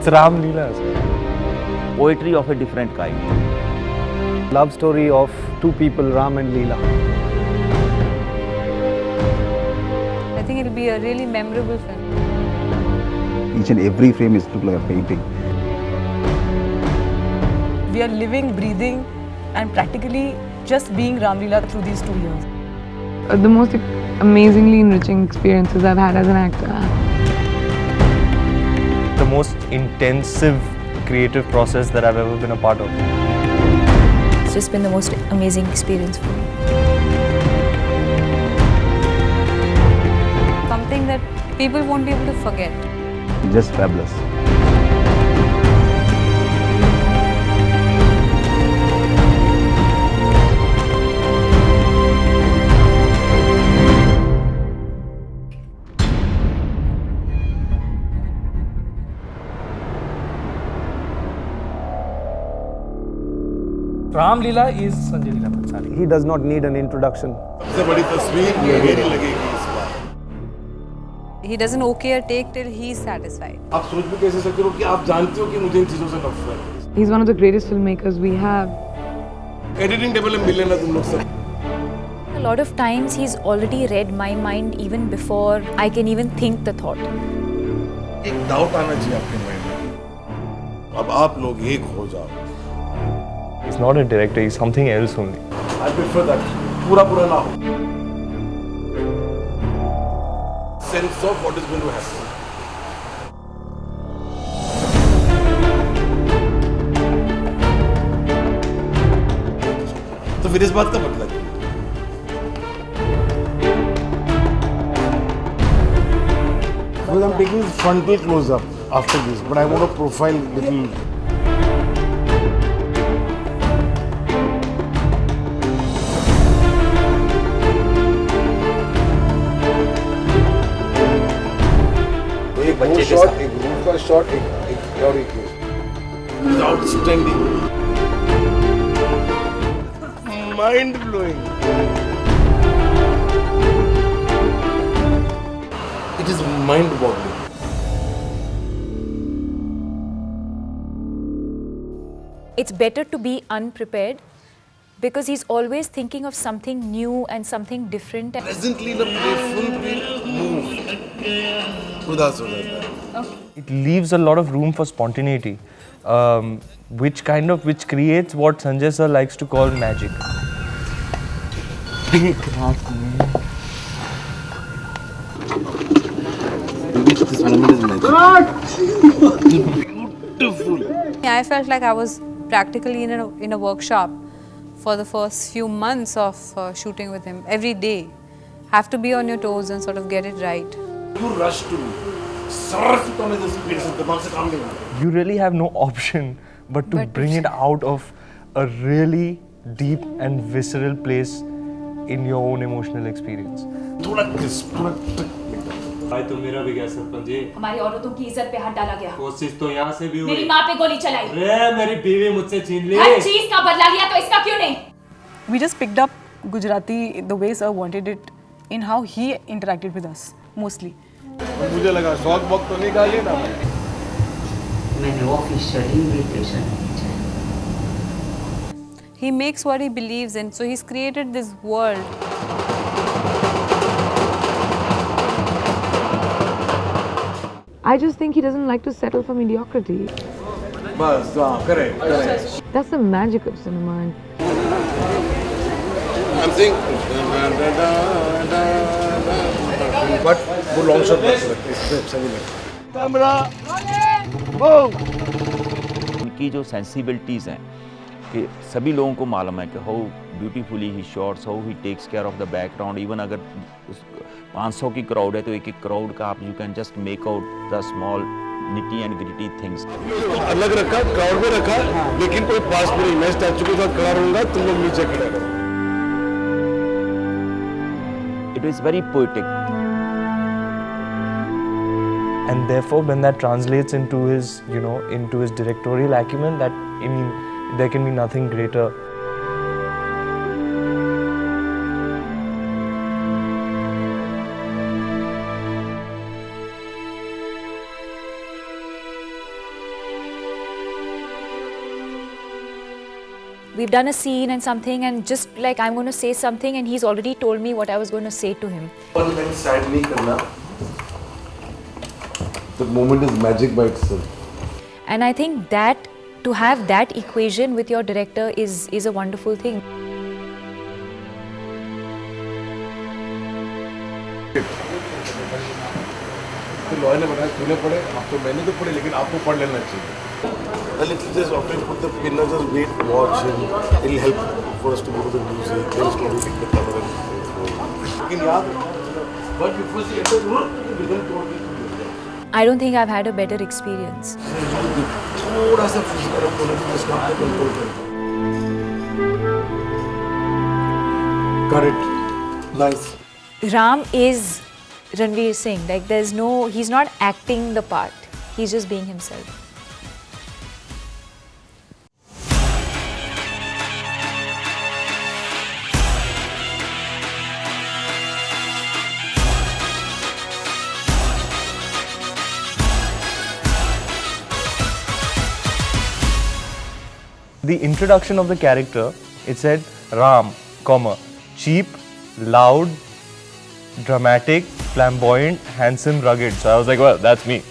It's Ram Leela. Poetry of a different kind. Love story of two people, Ram and Leela. I think it'll be a really memorable film. Each and every frame is look like a painting. We are living, breathing, and practically just being Ram Leela through these 2 years. The most amazingly enriching experiences I've had as an actor. The most intensive creative process that I've ever been a part of. It's just been the most amazing experience for me. Something that people won't be able to forget. Just fabulous. Ram Leela is Sanjay Leela Bhansali. He does not need an introduction. सबसे बड़ी तस्वीर मेरी लगेगी इस बार। He doesn't okay a take till he's satisfied. आप सोच भी कैसे सकते हो कि आप जानते हो कि मुझे इन चीजों से नफरत है। He's one of the greatest filmmakers we have. Editing table में मिले ना तुम लोग सब। A lot of times he's already read my mind even before I can even think the thought. एक डाउट आना चाहिए आपके माइंड में। अब आप लोग एक हो जाओ। He's not a director, he's something else only. I prefer that. पूरा ना हो। Sense of what is going to happen. तो फिर इस बात का मतलब क्या? Because I'm taking frontal close up after this, but I want to profile little. एक शॉट, एक रूम का शॉट, एक और एक outstanding, mind blowing. It is mind boggling. It's better to be unprepared because he's always thinking of something new and something different. Presently, the playful move. उदास हो जाता है. It leaves a lot of room for spontaneity, which creates what Sanjay sir likes to call magic. I felt like I was practically in a workshop for the first few months of shooting with him. Every day, have to be on your toes and sort of get it right. You rush to me. सरस तो मैं जैसे पेट से दिमाग से काम नहीं होता. You really have no option but to bring it out of a really deep and visceral place in your own emotional experience. थोड़ा crisp, थोड़ा भाई तो मेरा भी गया सरपंच जी। हमारी औरतों की इज्जत पे हाथ डाला गया। कोशिश तो यहाँ से भी हुई। मेरी माँ पे गोली चलाई। अरे मेरी बीवी मुझसे छीन ली। हर चीज का बदला लिया तो इसका क्यों नहीं? We just picked up Gujarati the way sir wanted it in how he interacted with us mostly. मुझे लगा शॉक बॉक तो निकालिए ना. मैंने ऑफिशियली इनविटेशन भेजा. He makes what he believes in, so he's created this world. I just think he doesn't like to settle for mediocrity. बस हाँ correct. That's the magic of cinema. I'm saying but वो long shot अच्छे लगते हैं. इससे अच्छा नहीं लगता. कैमरा उनकी जो सेंसिबिलिटीज़ हैं कि सभी लोगों को मालूम है कि how beautifully he shots, how he takes care of the background. Even अगर 500 की क्राउड है तो एक क्राउड का आप you can just make out the small nitty and gritty things. अलग रखा, क्राउड में रखा, लेकिन कोई पास में नहीं. मैं स्टैचू के साथ खड़ा रहूंगा, तुम लोग नीचे खड़े रहो. It is very poetic. And therefore, when that translates into his, into his directorial acumen, there can be nothing greater. we've done a scene and something, and just like I'm going to say something, and he's already told me what I was going to say to him. Sad nahi karna. The moment is magic by itself. And I think that to have that equation with your director is a wonderful thing. तो lawyer ने बताया क्यों पढ़े, आप तो मैंने तो पढ़े लेकिन आपको पढ़ लेना चाहिए. A little just often put the pin, just wait, watch, and it'll help for us to go to the music, then slowly pick the camera. लेकिन याद but before she entered the room, we didn't talk it. I don't think I've had a better experience. थोड़ा सा physical apology जिसको आपने control कर. Got it. Nice. Ram is Ranveer Singh. Like he's not acting the part. He's just being himself. The introduction of the character, it said Ram, cheap, loud, dramatic, flamboyant, handsome, rugged. So I was like, well, that's me.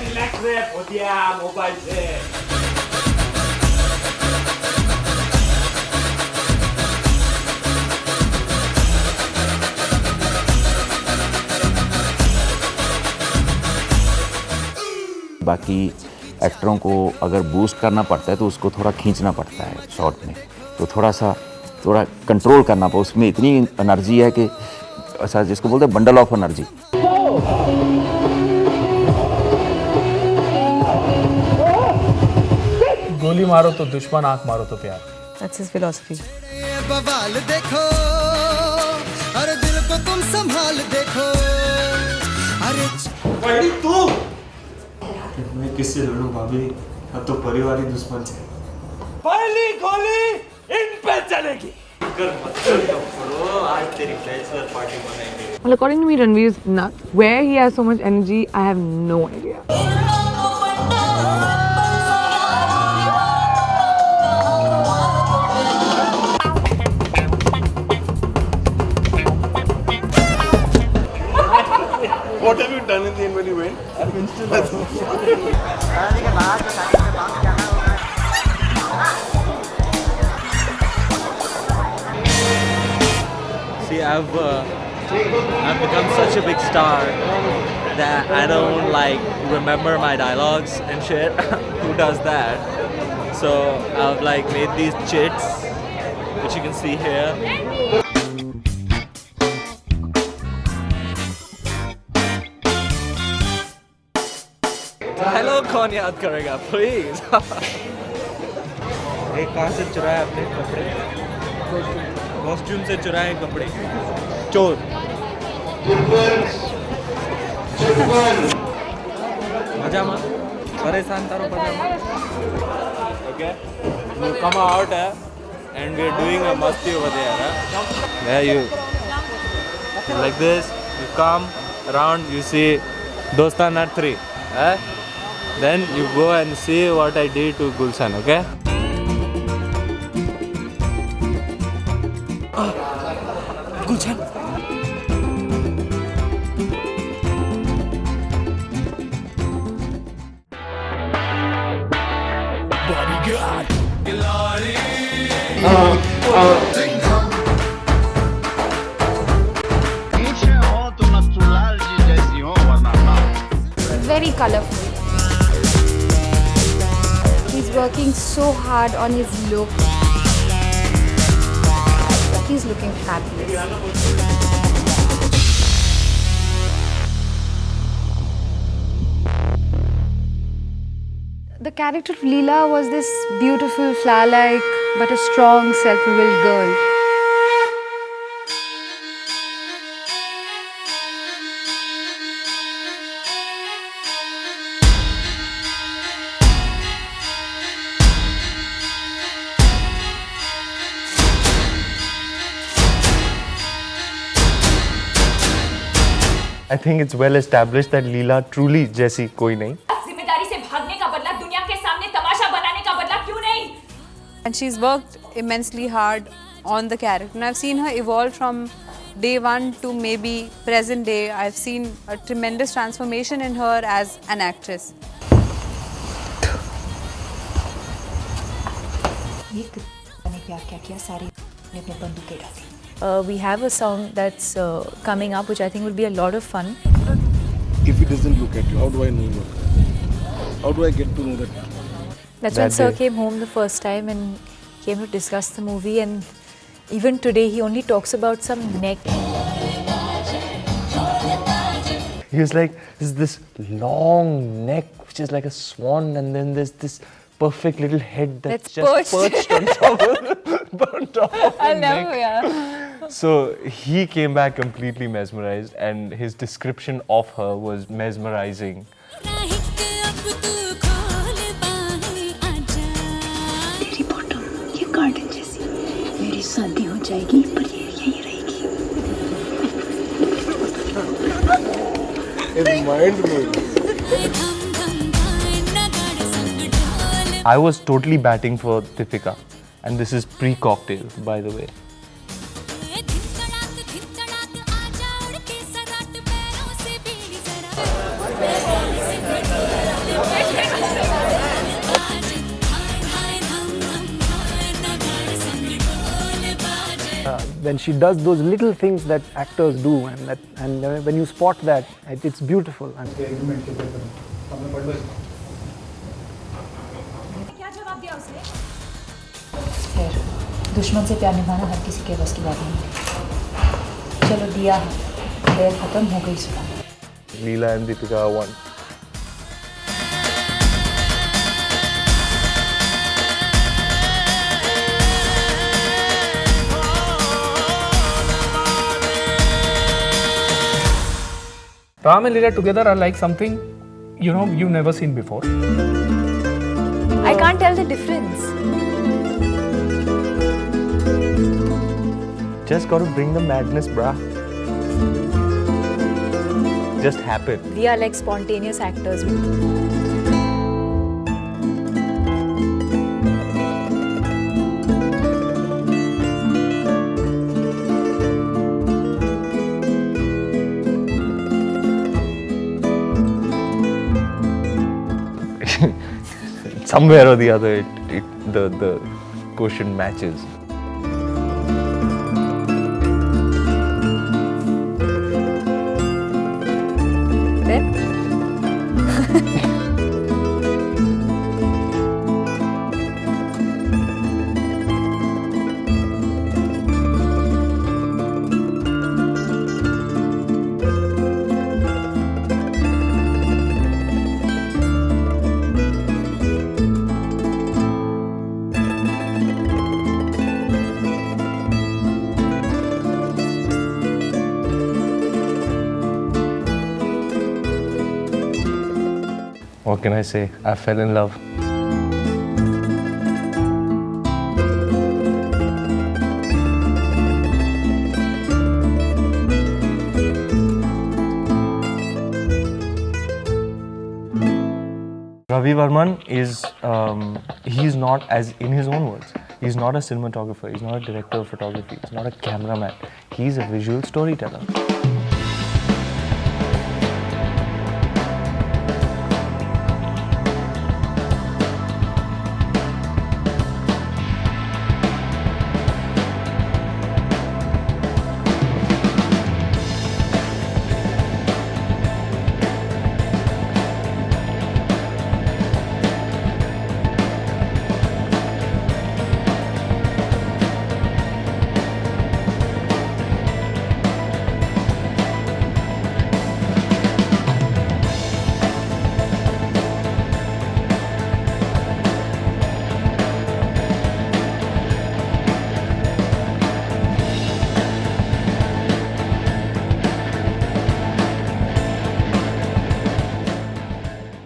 Relax रे Bhotia mobile से. बाकी एक्टरों को अगर boost करना पड़ता है तो उसको थोड़ा खींचना पड़ता है शॉट में, तो थोड़ा कंट्रोल करना पड़ता है. उसमें इतनी एनर्जी है कि ऐसा जिसको बोलते हैं बंडल ऑफ एनर्जी. गोली मारो तो दुश्मन, आंख मारो तो प्यार. That's his philosophy. बवाल देखो, अरे दिल को तुम संभाल देखो, अरे पढ़ी तू. मैं किससे लड़ूं भाभी, अब तो परिवार ही दुश्मन है. पहली गोली इन पे चलेगी. आज तेरी बैचलर पार्टी मनाएंगे. Well, according to me, Ranveer is nuts. Where he has so much energy, I have no idea. What have you done in the end when you went? I've been still at See, I've become such a big star that I don't like remember my dialogues and shit. Who does that? So I've like made these chits, which you can see here. Hello कौन याद करेगा please. कहाँ से चुराए अपने कपड़े? Costume से चुराए कपड़े. चोर. पजामा परेशान तारो पजामा. Okay, you come out and we're doing a masti over there. There you like this. You come around, you see Dostana 3. Then you go and see what I did to Gulshan, okay? Gulshan. Bodyguard. Very colorful. He's working so hard on his look. He's looking fabulous. The character of Leela was this beautiful, flower-like, but a strong, self-willed girl. I think it's well established that Leela truly जैसी कोई नहीं. जिम्मेदारी से भागने का बदला, दुनिया के सामने तमाशा बनाने का बदला क्यों नहीं? And she's worked immensely hard on the character. And I've seen her evolve from day one to maybe present day. I've seen a tremendous transformation in her as an actress. We have a song that's coming up, which I think will be a lot of fun. If he doesn't look at you, how do I know you? How do I get to know that? That's when Sir came home the first time and came to discuss the movie, and even today he only talks about some neck. He was like, there's this long neck which is like a swan, and then there's this perfect little head that's just perched on top of the neck. So he came back completely mesmerized, and his description of her was mesmerizing. I was totally batting for Deepika, and this is pre-cocktail, by the way. When she does those little things that actors do, and when you spot that, it's beautiful. दुश्मन से प्यार निभाना हर किसी के बस की बात नहीं। चलो दिया, देर खत्म हो गई सुबह। Leela and Deepika are one. Ram and Leela together are like something, you know, you've never seen before. I can't tell the difference. Just gotta bring the madness, brah. Just happen. We are like spontaneous actors. Somewhere or the other, the quotient matches. What can I say? I fell in love. Ravi Varman is, he's not, as in his own words, he's not a cinematographer, he's not a director of photography, he's not a cameraman, he's a visual storyteller.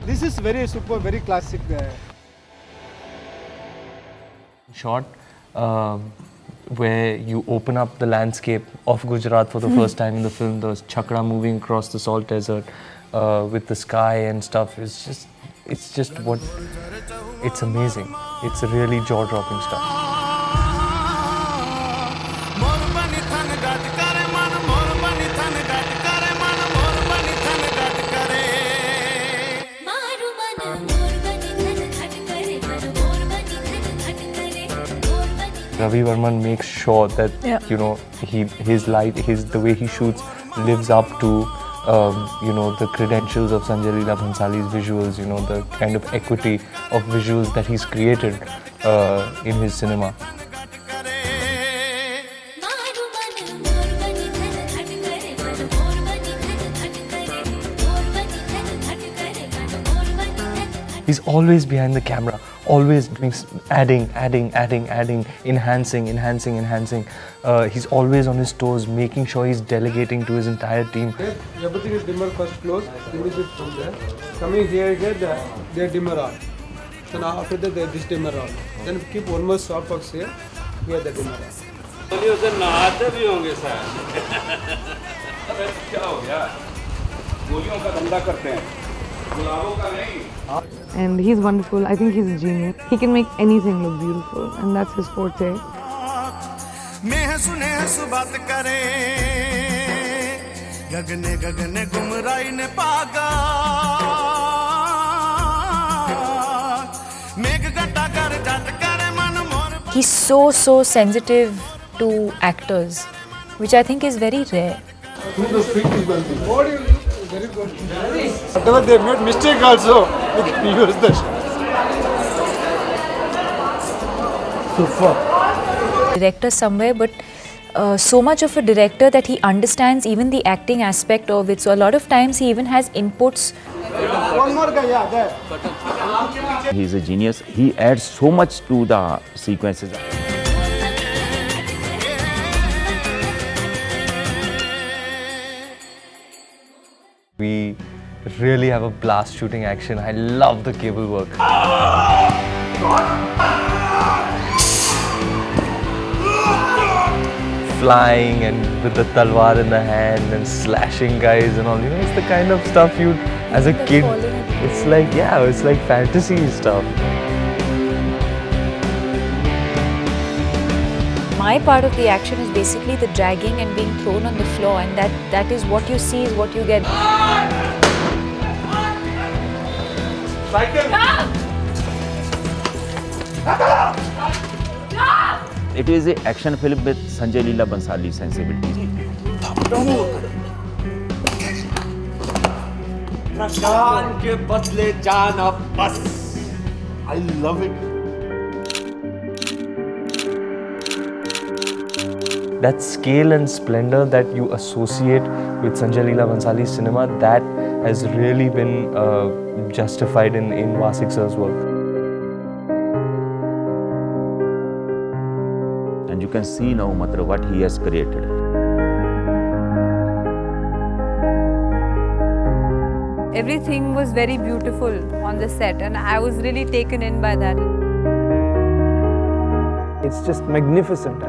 This is very super, very classic. Shot where you open up the landscape of Gujarat for the first time in the film. There's chakra moving across the salt desert with the sky and stuff. It's just what, it's amazing. It's really jaw-dropping stuff. Ravi Varman makes sure that you know the way he shoots lives up to you know the credentials of Sanjay Leela Bhansali's visuals. You know the kind of equity of visuals that he's created in his cinema. He's always behind the camera, always doing adding, enhancing. He's always on his toes, making sure he's delegating to his entire team. Everything is dimmer first close, immediate from there. Coming here, they dimmer on. So now after that, this dimmer on. Then keep one more soft box here the dimmer on. उसे नहाते भी होंगे sir. अरे क्या हो गया? गोलियों का धंधा करते हैं, गुलाबों का नहीं। And he's wonderful. I think he's a genius. He can make anything look beautiful, and that's his forte. मैं सुने सुबात करे गगने गगने गुमराई ने पागा मेघ गट्टा कर जट करे मन मोर He's so sensitive to actors, which I think is very rare. Whatever they made mistake also, we can use this. Super. Director somewhere, but so much of a director that he understands even the acting aspect of it. So a lot of times he even has inputs. One more guy, yeah, there. He's a genius. He adds so much to the sequences. We really have a blast shooting action. I love the cable work. Flying and with the talwar in the hand and slashing guys and all. You know, it's the kind of stuff you, as a kid, it's like, yeah, it's like fantasy stuff. My part of the action is basically the dragging and being thrown on the floor, and that is what you see is what you get. It is an action film with Sanjay Leela Bhansali sensibilities. जान के बदले जान अब बस। I love it. That scale and splendor that you associate with Sanjay Leela Bhansali's cinema, that has really been justified in Wasik sir's work. And you can see now what he has created. Everything was very beautiful on the set, and I was really taken in by that. It's just magnificent.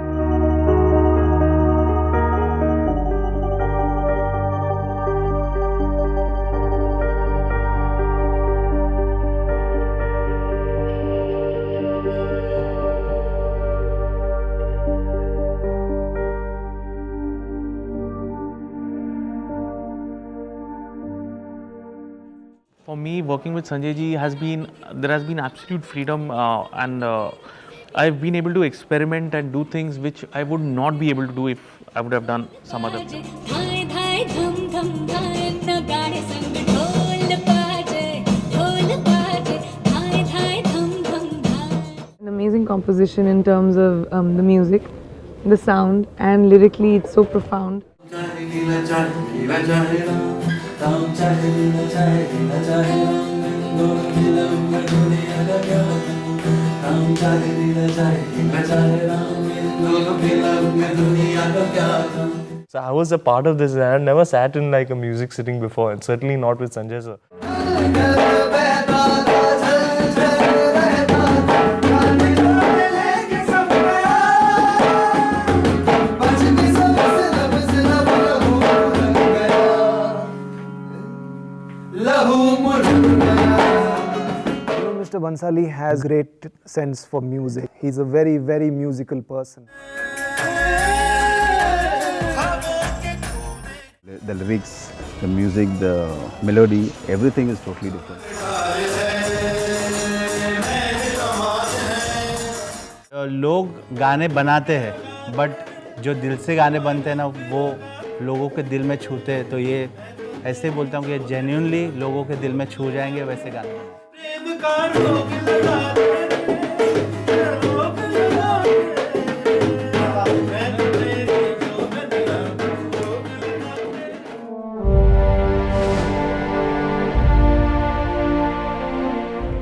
For me, working with Sanjay ji there has been absolute freedom, and I've been able to experiment and do things which I would not be able to do if I would have done some other thing. An amazing composition in terms of the music, the sound, and lyrically it's so profound. So I was a part of this, and I had never sat in like a music sitting before, and certainly not with Sanjay sir. Mr. Mr. Bhansali has great sense for music. He's a very, very musical person. The lyrics, the music, the melody, everything is totally different. लोग गाने बनाते हैं, but जो दिल से गाने बनते हैं ना, वो लोगों के दिल में छूते हैं. तो ये ऐसे बोलता हूँ कि जेन्युइनली लोगों के दिल में छू जाएंगे वैसे गाने.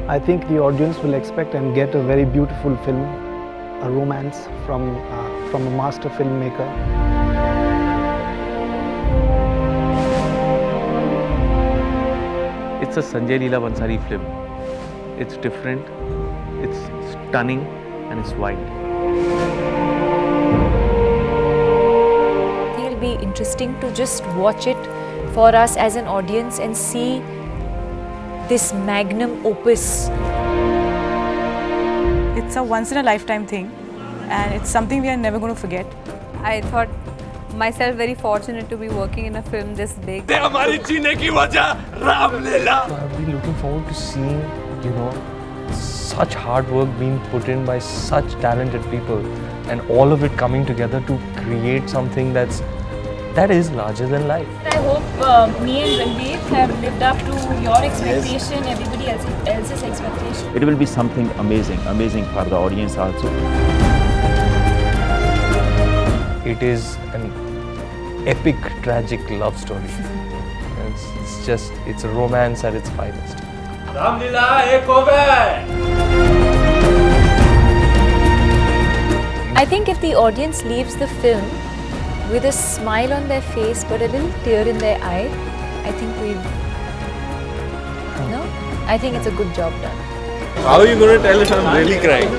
I think the audience will expect and get a very beautiful film, a romance from a master filmmaker. It's a Sanjay Leela Bhansali film. It's different, it's stunning, and it's wide. I think it'll be interesting to just watch it for us as an audience and see this magnum opus. It's a once in a lifetime thing, and it's something we are never going to forget. I thought myself very fortunate to be working in a film this big. I've been looking forward to seeing, you know, such hard work being put in by such talented people, and all of it coming together to create something that is larger than life. I hope me and Ranveer have lived up to your expectation, everybody else's expectation. It will be something amazing for the audience also. It is an epic, tragic love story. It's a romance at its finest. I think if the audience leaves the film with a smile on their face but a little tear in their eye, I think I think it's a good job done. How are you going to tell if I'm really crying?